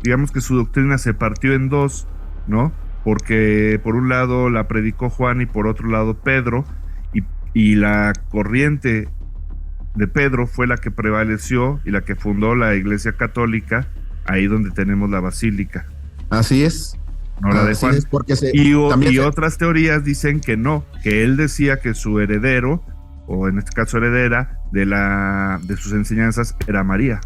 C: digamos que su doctrina se partió en dos, ¿no? Porque por un lado la predicó Juan y por otro lado Pedro, y la corriente de Pedro fue la que prevaleció y la que fundó la Iglesia Católica, ahí donde tenemos la basílica.
B: Así es.
C: No la de Juan.
B: Y
C: otras teorías dicen que no, que él decía que su heredero, o en este caso heredera, de sus enseñanzas era María.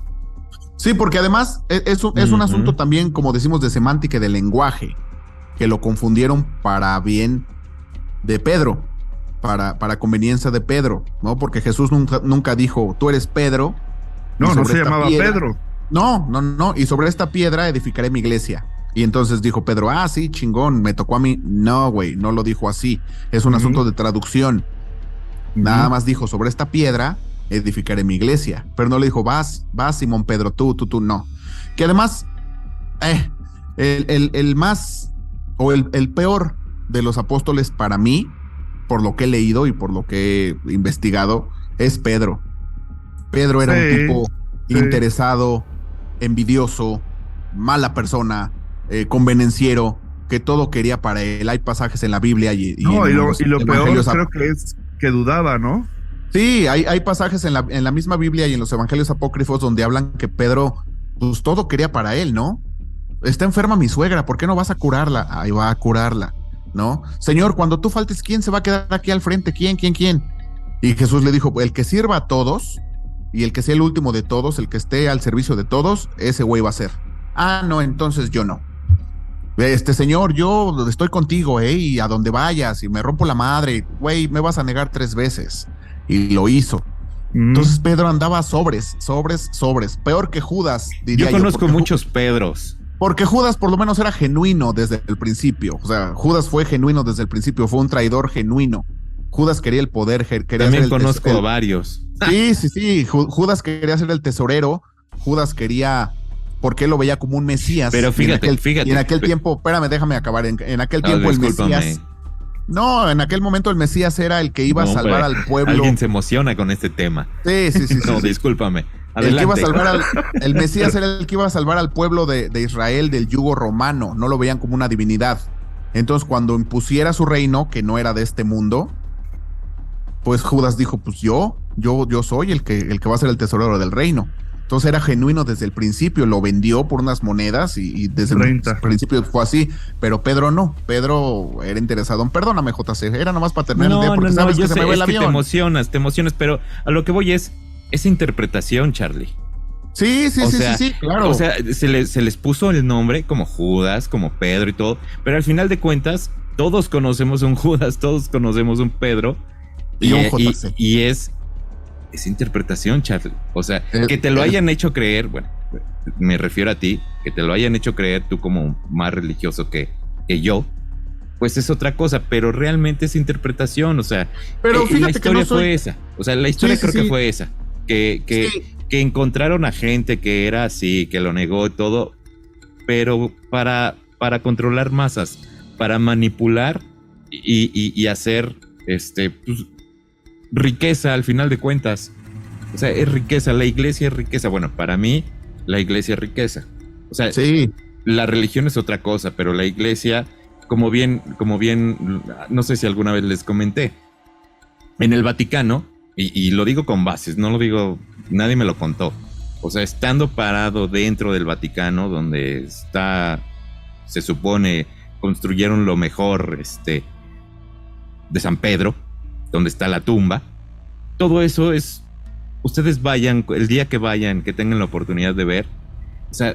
B: Sí, porque además es un asunto también, como decimos, de semántica y de lenguaje, que lo confundieron para bien de Pedro, para conveniencia de Pedro, ¿no? Porque Jesús nunca dijo, tú eres Pedro.
C: No se llamaba Pedro.
B: No, y sobre esta piedra edificaré mi iglesia. Y entonces dijo Pedro, sí, chingón, me tocó a mí. No, güey, no lo dijo así. Es un asunto de traducción. Nada más dijo, sobre esta piedra edificaré mi iglesia. Pero no le dijo, vas, Simón Pedro, tú, no. Que además, el más, o el peor de los apóstoles para mí, por lo que he leído y por lo que he investigado, es Pedro. Pedro era un tipo interesado, envidioso, mala persona, convenenciero, que todo quería para él. Hay pasajes en la Biblia y
C: lo peor creo que es que dudaba, ¿no?
B: Sí, hay pasajes en la misma Biblia y en los evangelios apócrifos donde hablan que Pedro, pues todo quería para él, ¿no? Está enferma mi suegra, ¿por qué no vas a curarla? Ahí va a curarla, ¿no? Señor, cuando tú faltes, ¿quién se va a quedar aquí al frente? ¿Quién? Y Jesús le dijo, el que sirva a todos y el que sea el último de todos, el que esté al servicio de todos, ese güey va a ser. No, entonces yo no. Señor, yo estoy contigo, y a donde vayas, y me rompo la madre, güey, me vas a negar 3 veces. Y lo hizo. Entonces Pedro andaba sobres, peor que Judas, diría yo.
A: Yo conozco muchos Pedros.
B: Porque Judas por lo menos era genuino desde el principio. O sea, Judas fue genuino desde el principio, fue un traidor genuino. Judas quería el poder,
A: También conozco varios.
B: Sí. Judas quería ser el tesorero. Judas quería, porque él lo veía como un Mesías.
A: Pero fíjate.
B: Y en aquel tiempo, espérame, déjame acabar. En aquel tiempo el Mesías. No, en aquel momento el Mesías era el que iba a salvar al pueblo.
A: Alguien se emociona con este tema.
B: Sí.
A: No, discúlpame.
B: Adelante. El Mesías era el que iba a salvar al pueblo de Israel del yugo romano. No lo veían como una divinidad. Entonces, cuando impusiera su reino, que no era de este mundo, pues Judas dijo, pues yo soy el que va a ser el tesorero del reino. Entonces era genuino desde el principio, lo vendió por unas monedas y desde el principio fue así, pero Pedro no. Pedro era interesado. Perdóname, JC, era nomás para terminar porque sabes que se me va el avión.
A: Te emocionas, pero a lo que voy es esa interpretación, Charlie.
B: Sí, claro.
A: O sea, se les puso el nombre como Judas, como Pedro y todo, pero al final de cuentas, todos conocemos un Judas, todos conocemos un Pedro
B: y un JC.
A: Y es interpretación, Charlie. O sea, que te lo hayan hecho creer, bueno, me refiero a ti, que te lo hayan hecho creer tú como más religioso que yo, pues es otra cosa, pero realmente es interpretación, o sea,
B: pero fíjate
A: la historia
B: que no
A: fue esa, o sea, la historia creo que fue esa, que encontraron a gente que era así, que lo negó y todo, pero para controlar masas, para manipular y hacer pues, riqueza al final de cuentas. O sea, es riqueza, la iglesia es riqueza. Bueno, para mí, la iglesia es riqueza. O sea, la religión es otra cosa, pero la iglesia, como bien, no sé si alguna vez les comenté, en el Vaticano, y lo digo con bases, no lo digo, nadie me lo contó. O sea, estando parado dentro del Vaticano, donde está, se supone, construyeron lo mejor de San Pedro, donde está la tumba, todo eso es, ustedes vayan, el día que vayan, que tengan la oportunidad de ver, o sea,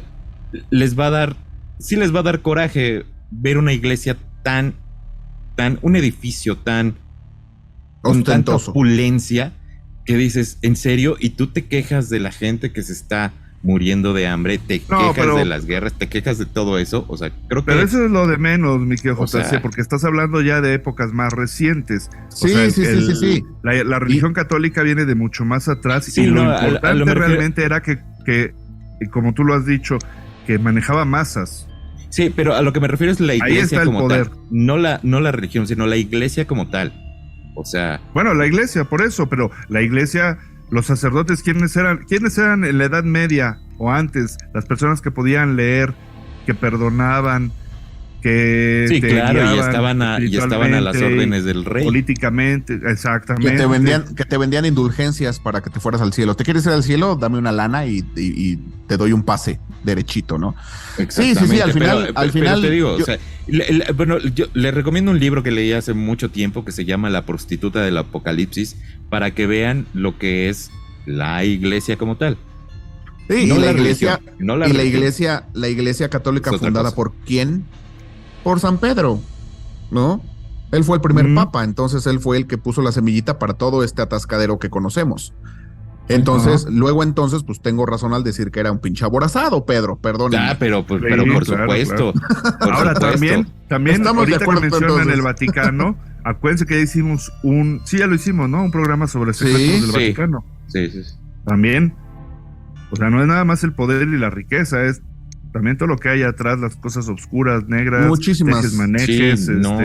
A: les va a dar coraje ver una iglesia un edificio tan con tanta opulencia, que dices, ¿en serio? Y tú te quejas de la gente que se está muriendo de hambre, quejas de las guerras, te quejas de todo eso, o sea, creo que...
C: Pero eso es lo de menos, mi querido JC, porque estás hablando ya de épocas más recientes.
B: Sí.
C: La religión católica viene de mucho más atrás, y lo importante realmente era que, como tú lo has dicho, que manejaba masas.
A: Sí, pero a lo que me refiero es la iglesia como tal, no la religión, sino la iglesia como tal. O sea... Bueno,
C: la iglesia, por eso, pero la iglesia, los sacerdotes, ¿quiénes eran en la Edad Media o antes? Las personas que podían leer, que perdonaban, que
A: sí, claro, y estaban a las órdenes del rey.
C: Políticamente, exactamente.
B: Que te vendían indulgencias para que te fueras al cielo. ¿Te quieres ir al cielo? Dame una lana y te doy un pase derechito, ¿no? Sí, al final...
A: Pero te digo, o sea, yo le recomiendo un libro que leí hace mucho tiempo que se llama La prostituta del Apocalipsis, para que vean lo que es la iglesia como tal.
B: Sí, no la iglesia católica fundada por ¿quién? Por San Pedro, ¿no? Él fue el primer papa, entonces él fue el que puso la semillita para todo este atascadero que conocemos. Entonces, luego pues tengo razón al decir que era un pinche aborazado, Pedro, perdón.
A: Pero por supuesto.
C: Claro. Ahora, también
B: estamos
C: ahorita
B: de acuerdo,
C: que mencionan el Vaticano, acuérdense que ya hicimos ya lo hicimos, ¿no? Un programa sobre secretos del Vaticano. Sí. También, o sea, no es nada más el poder y la riqueza, es también todo lo que hay atrás, las cosas oscuras, negras,
B: muchísimas
C: manejes,
A: no.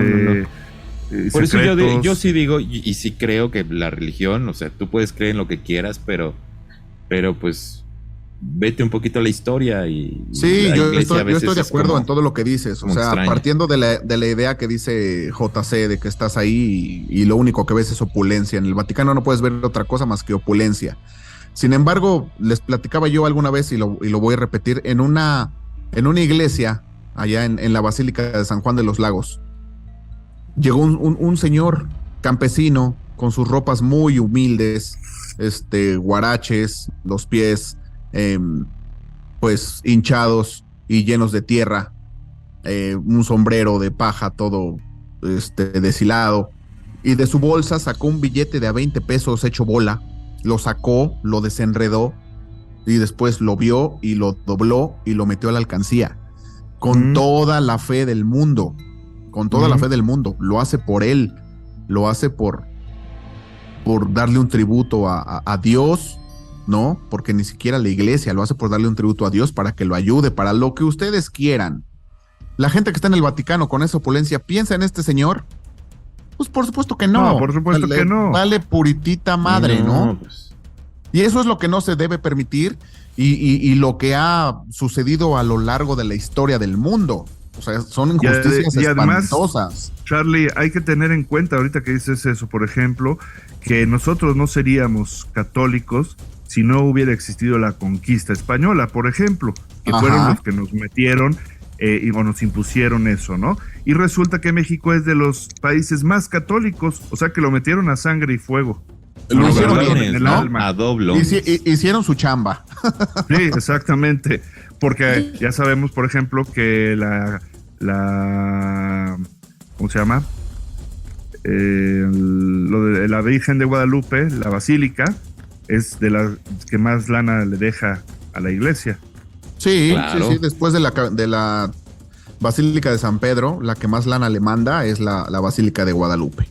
A: Por eso yo sí digo, y sí creo que la religión, o sea, tú puedes creer en lo que quieras, pero pues vete un poquito a la historia y
B: sí, yo estoy de acuerdo en todo lo que dices, o sea, extraña. Partiendo de la idea que dice JC de que estás ahí y lo único que ves es opulencia. En el Vaticano no puedes ver otra cosa más que opulencia. Sin embargo, les platicaba yo alguna vez y lo voy a repetir, en una iglesia allá en la Basílica de San Juan de los Lagos, llegó un señor campesino con sus ropas muy humildes, guaraches, los pies pues hinchados y llenos de tierra, un sombrero de paja todo deshilado, y de su bolsa sacó un billete de a 20 pesos hecho bola, lo sacó, lo desenredó y después lo vio y lo dobló y lo metió a la alcancía con toda la fe del mundo. Con toda la fe del mundo, lo hace por él, lo hace por darle un tributo a Dios, ¿no? Porque ni siquiera la iglesia lo hace por darle un tributo a Dios para que lo ayude, para lo que ustedes quieran. La gente que está en el Vaticano con esa opulencia, ¿piensa en este señor? Pues por supuesto que no.
C: No, por supuesto que no.
B: Vale puritita madre, ¿no? Pues. Y eso es lo que no se debe permitir y lo que ha sucedido a lo largo de la historia del mundo. O sea, son injusticias espantosas. Además,
C: Charlie, hay que tener en cuenta ahorita que dices eso, por ejemplo, que nosotros no seríamos católicos si no hubiera existido la conquista española, por ejemplo, que fueron los que nos metieron y nos impusieron eso, ¿no? Y resulta que México es de los países más católicos, o sea que lo metieron a sangre y fuego.
B: Lo hicieron bien,
C: en el alma.
A: A doblo.
B: Hicieron su chamba.
C: Sí, exactamente. Porque ya sabemos, por ejemplo, que la ¿cómo se llama? Lo de la Virgen de Guadalupe, la basílica, es de las que más lana le deja a la iglesia.
B: Sí, claro. Sí, después de la Basílica de San Pedro, la que más lana le manda es la Basílica de Guadalupe.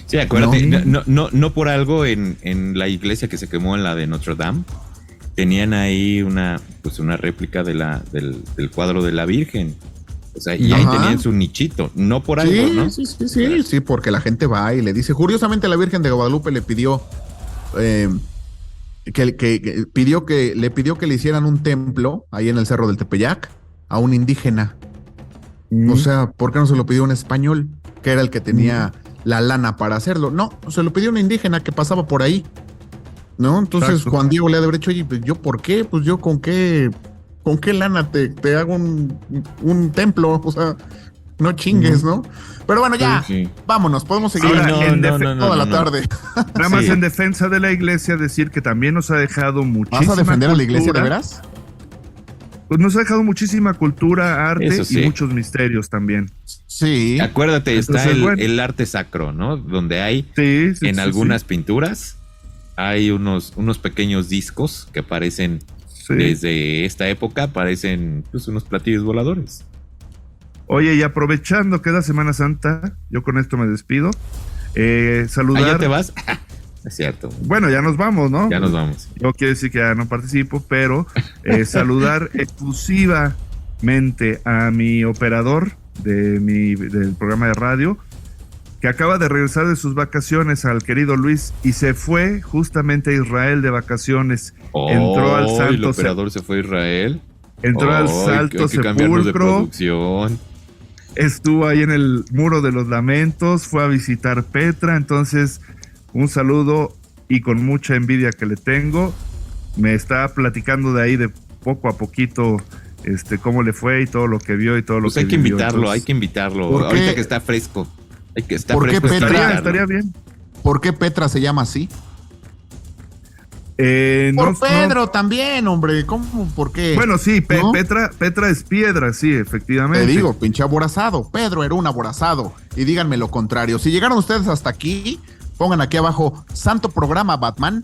A: Sí, acuérdate, no por algo en la iglesia que se quemó, en la de Notre Dame, tenían ahí una réplica del cuadro de la Virgen. O sea, y ahí tenían su nichito, no por algo, ¿no?
B: Sí, porque la gente va y le dice. Curiosamente, la Virgen de Guadalupe le pidió que le hicieran un templo ahí en el Cerro del Tepeyac a un indígena. O sea, ¿por qué no se lo pidió un español, que era el que tenía la lana para hacerlo? No, se lo pidió un indígena que pasaba por ahí, ¿no? Entonces,
C: exacto.
B: Juan Diego le ha de haber dicho, oye, pues yo, ¿por qué? Pues yo, ¿con qué lana te hago un templo? O sea, no chingues, ¿no? Pero bueno, ya, vámonos, podemos seguir toda la tarde.
C: Nada más en defensa de la iglesia, decir que también nos ha dejado muchísima
B: ¿Vas a defender
C: cultura.
B: a la iglesia de veras?
C: Pues nos ha dejado muchísima cultura, arte y muchos misterios también.
B: Sí.
A: Acuérdate, está el arte sacro, ¿no? Donde hay en algunas pinturas, hay unos pequeños discos que aparecen desde esta época, aparecen pues unos platillos voladores.
C: Oye, y aprovechando que es la Semana Santa, yo con esto me despido. Saludar.
A: ¿Ah, ya te vas? Es cierto.
C: Bueno, ya nos vamos, ¿no?
A: Ya nos vamos.
C: Yo quiero decir que ya no participo, pero saludar exclusivamente a mi operador del programa de radio, que acaba de regresar de sus vacaciones, al querido Luis, y se fue justamente a Israel de vacaciones. Entró al Santo.
A: El operador se fue a Israel.
C: Entró al Santo Sepulcro. Estuvo ahí en el Muro de los Lamentos, fue a visitar Petra. Entonces, un saludo y con mucha envidia que le tengo. Me está platicando de ahí de poco a poquito cómo le fue y todo lo que vio y todo lo que
A: hay que
C: vivió.
A: Entonces, hay que invitarlo. Ahorita que está fresco. Hay que estar
B: ¿Por qué
A: fresco.
C: Estaría bien.
B: ¿Por qué Petra se llama así?
C: Por
B: Pedro también, hombre. ¿Cómo? ¿Por qué?
C: Bueno, sí, Petra es piedra, sí, efectivamente.
B: Te digo, pinche aborazado. Pedro era un aborazado. Y díganme lo contrario. Si llegaron ustedes hasta aquí, pongan aquí abajo, Santo Programa Batman.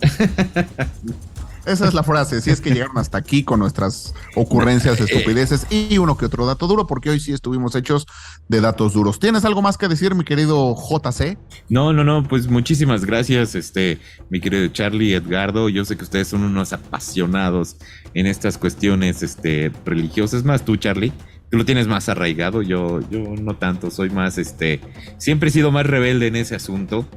B: Esa es la frase, si es que llegaron hasta aquí con nuestras ocurrencias, estupideces y uno que otro dato duro, porque hoy sí estuvimos hechos de datos duros. ¿Tienes algo más que decir, mi querido JC?
A: No, pues muchísimas gracias, mi querido Charlie, Edgardo. Yo sé que ustedes son unos apasionados en estas cuestiones religiosas, más tú, Charlie. Tú lo tienes más arraigado, yo no tanto, soy más, siempre he sido más rebelde en ese asunto.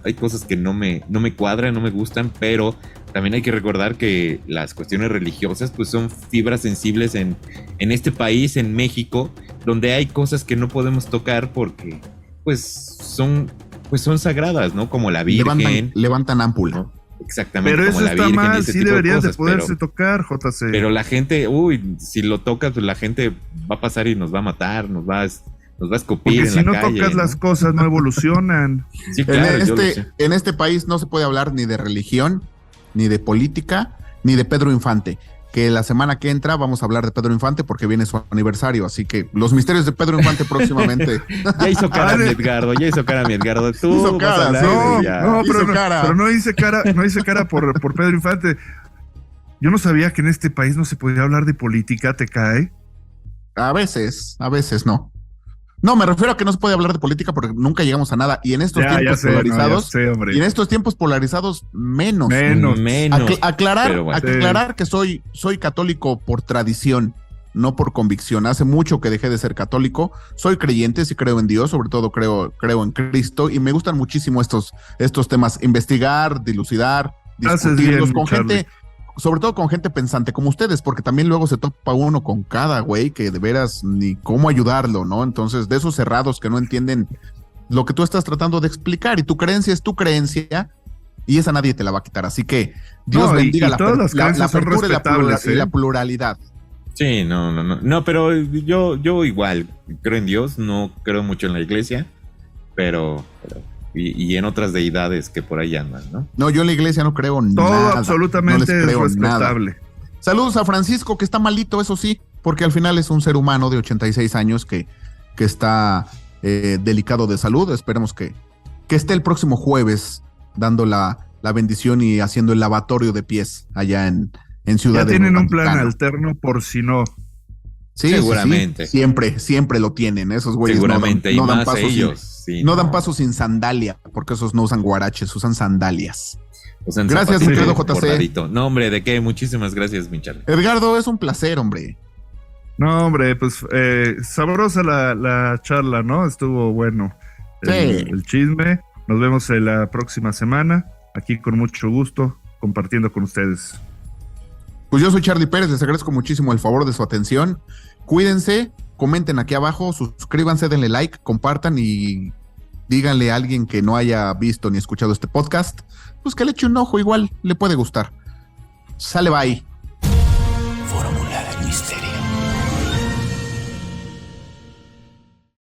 A: Hay cosas que no me cuadran, no me gustan, pero también hay que recordar que las cuestiones religiosas pues son fibras sensibles en este país, en México, donde hay cosas que no podemos tocar porque pues son sagradas, ¿no? Como la Virgen.
B: Levantan ámpula.
A: ¿No? Exactamente.
C: Pero
A: como
C: eso
A: la
C: está
A: Virgen,
C: mal, sí deberías de poderse
A: pero,
C: tocar, JC.
A: Pero la gente, si lo tocas, pues la gente va a pasar y nos va a matar, nos va a escupir.
C: Porque si no tocas las cosas, no evolucionan.
A: Sí, claro,
B: en este país no se puede hablar ni de religión, ni de política, ni de Pedro Infante. Que la semana que entra vamos a hablar de Pedro Infante porque viene su aniversario. Así que los misterios de Pedro Infante próximamente.
A: Ya hizo cara mi Edgardo. Tú
B: hizo cara,
C: pero no hice cara por Pedro Infante. Yo no sabía que en este país no se podía hablar de política, ¿te cae?
B: A veces no. No, me refiero a que no se puede hablar de política porque nunca llegamos a nada. Y en estos tiempos polarizados, menos. Aclarar que soy católico por tradición, no por convicción. Hace mucho que dejé de ser católico. Soy creyente, sí creo en Dios, sobre todo creo en Cristo, y me gustan muchísimo estos temas. Investigar, dilucidar, discutirlos con gente. Sobre todo con gente pensante como ustedes, porque también luego se topa uno con cada güey que de veras ni cómo ayudarlo, ¿no? Entonces, de esos cerrados que no entienden lo que tú estás tratando de explicar, y tu creencia es tu creencia, y esa nadie te la va a quitar. Así que Dios bendiga la apertura y la pluralidad.
A: Sí, no, pero yo igual creo en Dios, no creo mucho en la iglesia, pero y en otras deidades que por ahí andan, ¿no? No,
B: yo en la iglesia no creo nada.
C: Todo absolutamente es respetable.
B: Nada. Saludos a Francisco, que está malito, eso sí, porque al final es un ser humano de 86 años que está delicado de salud. Esperemos que esté el próximo jueves dando la bendición y haciendo el lavatorio de pies allá en Ciudad de
C: Ya tienen un
B: Vaticano.
C: plan alterno por si no.
B: Sí,
A: seguramente.
B: Sí. Siempre lo tienen. Esos güeyes
A: seguramente,
B: no
A: y
B: dan
A: más
B: paso
A: ellos.
B: no dan paso sin sandalia, porque esos no usan guaraches, usan sandalias.
A: Gracias,
B: mi querido JC.
A: No, hombre, ¿de qué? Muchísimas gracias, mi Charlie.
B: Edgardo, es un placer, hombre.
C: No, hombre, pues sabrosa la charla, ¿no? Estuvo bueno el chisme. Nos vemos la próxima semana, aquí con mucho gusto, compartiendo con ustedes.
B: Pues yo soy Charlie Pérez, les agradezco muchísimo el favor de su atención. Cuídense, comenten aquí abajo, suscríbanse, denle like, compartan y díganle a alguien que no haya visto ni escuchado este podcast, pues que le eche un ojo, igual le puede gustar. Sale, bye.
D: Fórmula del misterio.